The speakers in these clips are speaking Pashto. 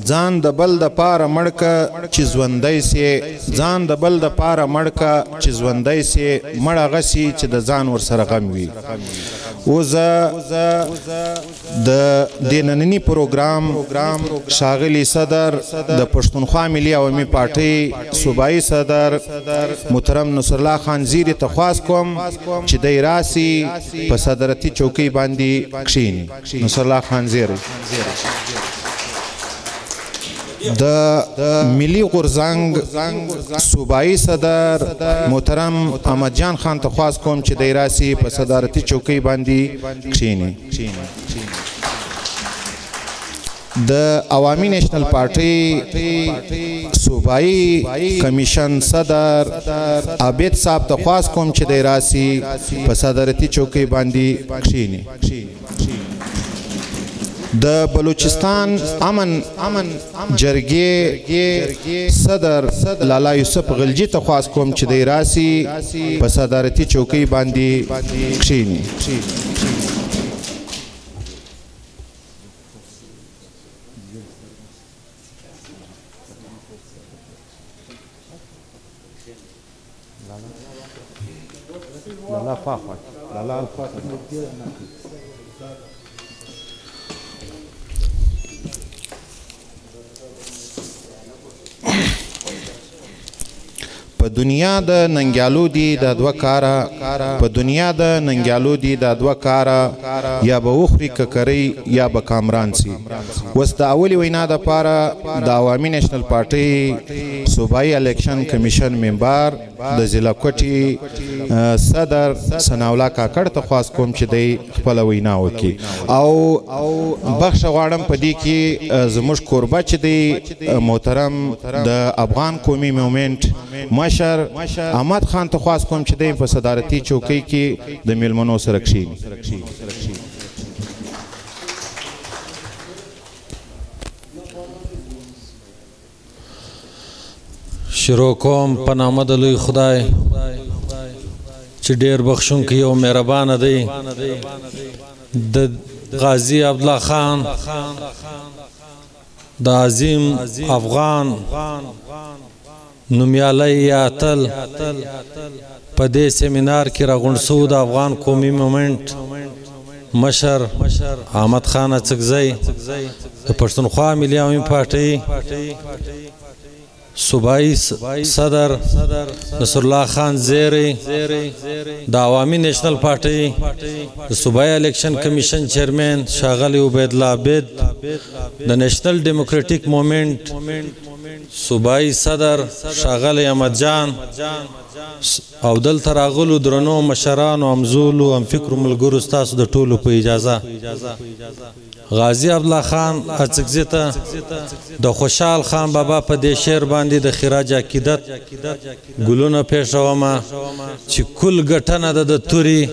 ځان د بل د پاره مړکه چې ژوندی سي ځان د بل د پاره مړکه چې ژوندی سي مړ هغه سي چې د ځان ورسره غم وي. اوس زه د دې ننني پروګرام ښاغلي صدر د پښتونخوا ملي عوامي پارټۍ صوبایي صدر محترم نصرالله خان زیري ته خواست کوم چې دی راسي په صدرتي چوکۍ باندې کښېني. نصرالله خان زیري. د ملي غورځنګ صوبایي صدر محترم احمد جان خان ته خواست کوم چې دی راسي په صدارتي چوکۍ باندې کښېني. د عوامي نیشنل پارټۍ صوبایي کمیشن صدر عابد صاحب ته خواست کوم چې دی راسي په صدارتي چوکۍ باندې کښېني. د بلوچستان امن جرګې صدر لالا یوسف غلجي ته خواست کوم چې دی راسي په صدارتي چوکۍ باندې کښېني. په دنیا د ننګیالو دي دا دوه کاره په دنیا د ننګیالو دي دا دوه کاره یا به وخوري ککرۍ یا به کامران سي. اوس د اولې وینا دپاره د عوامي نیشنل پارټۍ صوبایي الیکشن کمیشن ممبر د ضلع کوټي صدر ثناءالله کاکړ ته خواست کوم چې دی خپله وینا وکړي او بخښه غواړم په دې کې زموږ کوربه چې دی محترم د افغان قومي مومنټ مشر احمد خان ته خواست کوم چې دی په صدارتي چوکۍ کې د میلمنو سره کښېني. شروع کوم په نامه د لوی خدای چې ډېر بخښونکی او مهربانه دی. د غازي عبدالله خان د عظیم افغان نومیالی یا اتل په دې سیمینار کې راغونډ شو د افغان قومي مومنټ مشر احمد خان اڅکزی د پښتونخوا ملي عوامي پارټۍ صوبایي صدر نصرالله خان زیري د عوامي نیشنل پارټۍ د صوبایي الیکشن کمیشن چیرمن ښاغلی عبیدالله عابد د نیشنل ډیموکریټک مومنټ صوبایي صدر ښاغلی احمد جان او دلته راغلو درنو مشرانو همزولو همفکرو ملګرو ستاسو د ټولو په اجازه غازي عبدالله خان اڅکزي ته د خوشحال خان بابا په دې شعر باندې د خراج عقیدت ګلونه پیښومه چې کل ګټنه د توري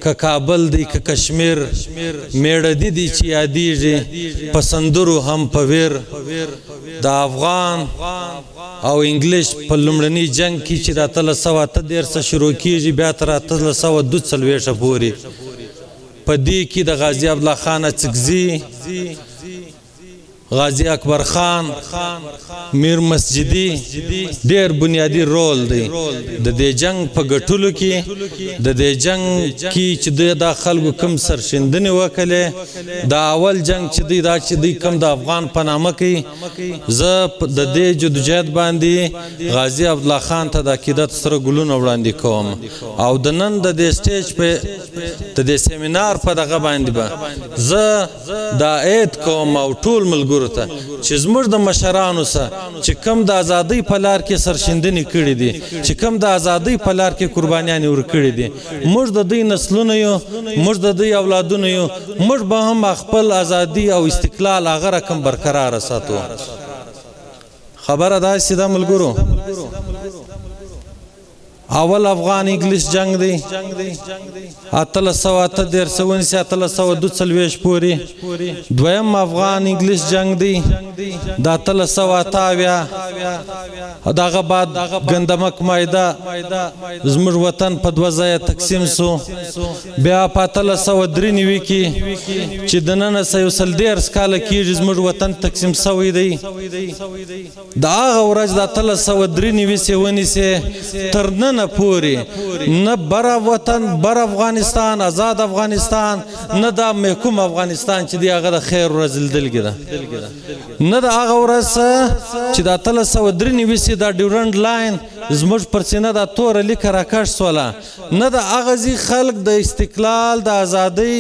که کابل دی که کشمیر میړه دي چې یادیږي په سندرو هم په ویر د افغان او انګلیش په لومړني جنگ کې چې د 1813 شروع کیږي بیا تر 1842 پورې په دې کې د غازي عبدالله خان اڅکزي غازي اکبر خان میر مسجدي ډېر بنیادی رول دی د دې جنگ په ګټلو کې د دې جنگ کې چې د خلکو کم سرښندنې وکړلې د اول جنگ چې دی دا چې دی کم د افغان په نامه کوي زه د دې جدوجہد باندې غازي عبدالله خان ته د عقیدت سره ګلونه وړاندې کوم او د نن د دې سټیج په د دې سیمینار په دغه باندې به زه دا عید کوم او ټول ملګرو چې زموږ د مشرانو سره چې کم د ازادۍ په لار کې سرښندنې کړي دي چې کم د ازادۍ په لار کې قربانیانې ورکړي دي موږ د دوی نسلونه یو موږ د دوی اولادونه یو موږ به هم خپل ازادي او استقلال هغه رقم برقراره ساتو. خبره داسې ده ملګرو اول افغان انګلیش جنگ دی 1813 پورې دویم افغان انګلیش جنگ دی د 1888 دغه بعد ګندمک معاهده زموږ وطن په دوه ځایه تقسیم سو. بیا په 1893 کې چې دننه 113 کاله کېږي زموږ وطن تقسیم سوی دی. د هغه ورځ د 1893 ونیسې تر ننه پورې نه بر وطن بر افغانستان آزاد افغانستان نه د محکوم افغانستان چې دی هغه د خیر ورځ لیدلې ده. نه د هغه ورځ چې د 1893 دا ډیورنډ لاین زموږ پر سینه دا توره لیکه راکش سوله. نه د هغه ځي خلک د استقلال د ازادۍ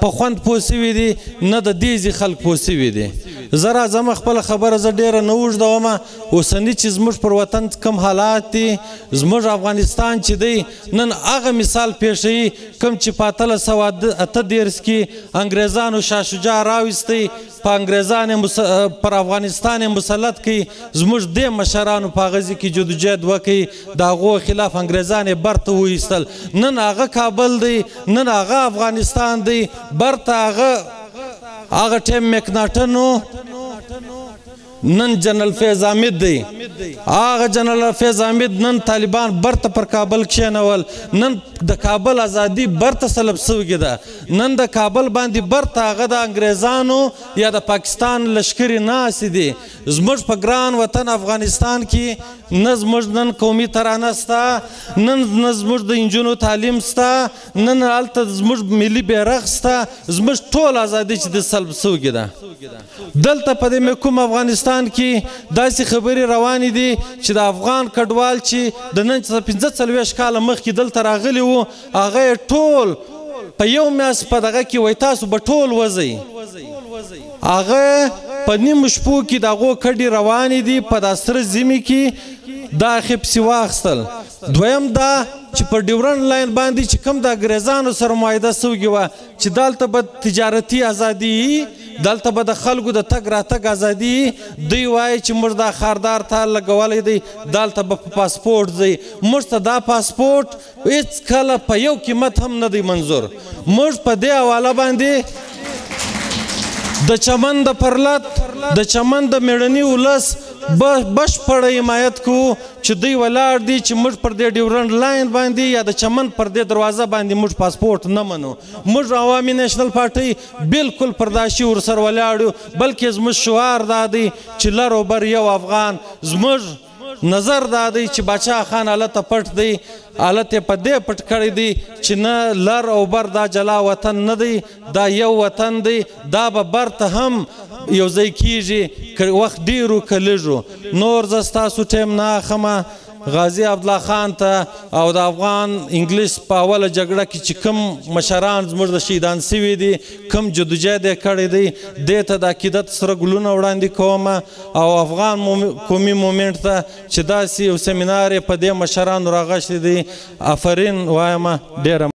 په خوند پوه سوي دي نه د دې ځي خلک پوه سوي دي. زه راځم خپله خبره زه ډېره نه اوږدومه. اوسني چې زموږ پر وطن کم حالات دي زموږ افغانستان چې دی نن هغه مثال پیښوي کوم چې په 1838 کې انګریزانو شاه شجاع راویستی په انګریزان پر افغانستان یې مسلط کړي. زموږ دې مشرانو په هغه ځای کې جدوجهد وکړي د هغو خلاف انګریزان یې برته وایستل. نن هغه کابل دی نن هغه افغانستان دی برته هغه ټیم مکناټن و نن جنرال فیض حمید دی. هغه جنرال فیض حمید نن طالبان برته پر کابل کښېنول. نن د کابل ازادي برته سلب سوې ده. نن د کابل باندې برته هغه د انګریزانو یا د پاکستان لشکرې ناستې دي. زموږ په ګران وطن افغانستان کې نه زموږ نن قومي ترانه سته نه زموږ د نجونو تعلیم سته نن هلته زموږ ملي بیرغ سته. زموږ ټول ازادي چې د سلب سوې ده. دلته په دې محکوم افغانستان کې داسې خبرې روانې دي چې د افغان کډوال چې د نن 45 کاله مخکې دلته راغلي وو هغه یې ټول په یو میاشت په دغه کې وایي تاسو به ټول وځئ. هغه په نیمو شپو کې د هغو کډې روانې دي په دا سره زمې کې دا خپسې واخیستل. دویم دا چې په ډیورنډ لاین باندې چې کوم د انګریزانو سره معاهده سوې وه چې دلته به تجارتي ازادي دلته به د خلکو د تګ راتګ ازادي دوی وایي چې موږ دا خاردار تار لګولی دی دلته به په پاسپورټ ځئ. موږ ته دا پاسپورټ هېڅکله په یو قیمت هم نه دی منظور. موږ په دې حواله باندې د چمن د پرلت د چمن د میړني ولس بشپړه حمایت کوو چې دوی ولاړ دي چې موږ پر دې ډیورنډ لاین باندې یا د چمن پر دې دروازه باندې موږ پاسپورټ نه منو. موږ عوامي نیشنل پارټۍ بالکل پر دا شي ورسره ولاړ یو بلکې زموږ شعار دا دی چې لر و بر یو افغان. زموږ نظر دا دی چې باچا خان هلته پټ دی حالت یې په دې پټ کړی دی چې نه لر او بر دا جلا وطن نه دی دا یو وطن دی. دا به برته هم یو ځای کېږي که وخت ډېرو که لږو. نور زه ستاسو ټیم نه اخلمه. غازي عبدالله خان ته او د افغان انګلیس په اوله جګړه کې چې کوم مشران زموږ د شهیدان سوي دي کوم جدوجهد یې کړی دی دې ته د عقیدت سره ګلونه وړاندې کومه او افغان قومي مومنټ ته چې داسې یو سیمینار یې په دې مشرانو راغشتی دی. آفرین وایمه ډېره